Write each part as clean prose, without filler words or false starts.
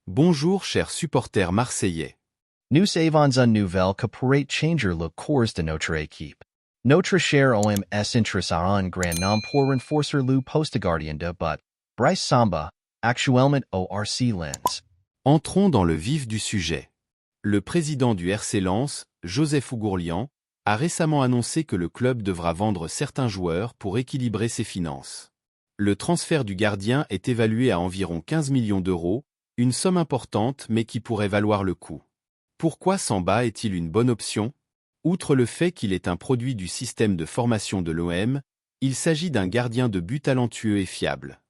Bonjour chers supporters marseillais. Nous avons une nouvelle qui pourrait changer le cours de notre équipe. Notre cher OM s'intéresse à un grand nom pour renforcer le poste de gardien de but. Brice Samba, actuellement au RC Lens. Entrons dans le vif du sujet. Le président du RC Lens, Joseph Ougourlian, a récemment annoncé que le club devra vendre certains joueurs pour équilibrer ses finances. Le transfert du gardien est évalué à environ 15 millions d'euros, une somme importante mais qui pourrait valoir le coup. Pourquoi Samba est-il une bonne option? Outre le fait qu'il est un produit du système de formation de l'OM, il s'agit d'un gardien de but talentueux et fiable.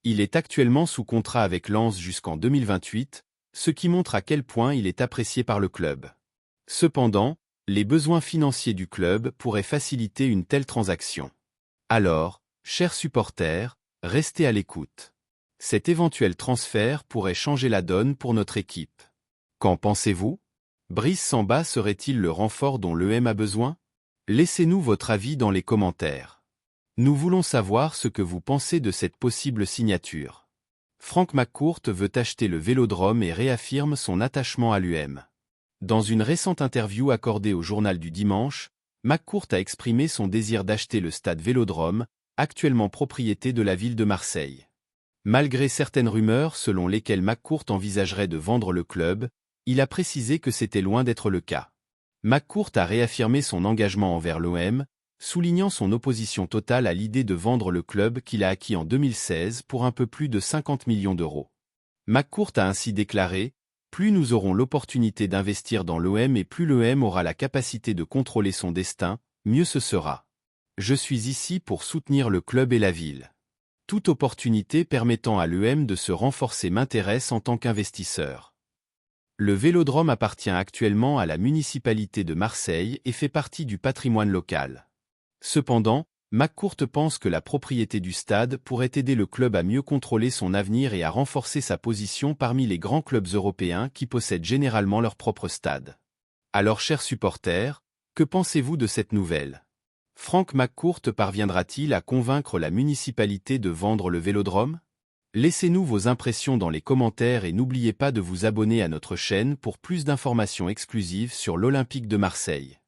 Il est actuellement sous contrat avec Lens jusqu'en 2028, ce qui montre à quel point il est apprécié par le club. Cependant, les besoins financiers du club pourraient faciliter une telle transaction. Alors, chers supporters, restez à l'écoute. Cet éventuel transfert pourrait changer la donne pour notre équipe. Qu'en pensez-vous? Brice Samba serait-il le renfort dont l'EM a besoin? Laissez-nous votre avis dans les commentaires. Nous voulons savoir ce que vous pensez de cette possible signature. Frank McCourt veut acheter le Vélodrome et réaffirme son attachement à l'UM. Dans une récente interview accordée au Journal du Dimanche, McCourt a exprimé son désir d'acheter le stade Vélodrome, actuellement propriété de la ville de Marseille. Malgré certaines rumeurs selon lesquelles McCourt envisagerait de vendre le club, il a précisé que c'était loin d'être le cas. McCourt a réaffirmé son engagement envers l'OM, soulignant son opposition totale à l'idée de vendre le club qu'il a acquis en 2016 pour un peu plus de 50 millions d'euros. McCourt a ainsi déclaré « Plus nous aurons l'opportunité d'investir dans l'OM et plus l'OM aura la capacité de contrôler son destin, mieux ce sera. Je suis ici pour soutenir le club et la ville. Toute opportunité permettant à l'OM de se renforcer m'intéresse en tant qu'investisseur. » Le Vélodrome appartient actuellement à la municipalité de Marseille et fait partie du patrimoine local. Cependant, McCourt pense que la propriété du stade pourrait aider le club à mieux contrôler son avenir et à renforcer sa position parmi les grands clubs européens qui possèdent généralement leur propre stade. Alors chers supporters, que pensez-vous de cette nouvelle? Frank McCourt parviendra-t-il à convaincre la municipalité de vendre le Vélodrome? Laissez-nous vos impressions dans les commentaires et n'oubliez pas de vous abonner à notre chaîne pour plus d'informations exclusives sur l'Olympique de Marseille.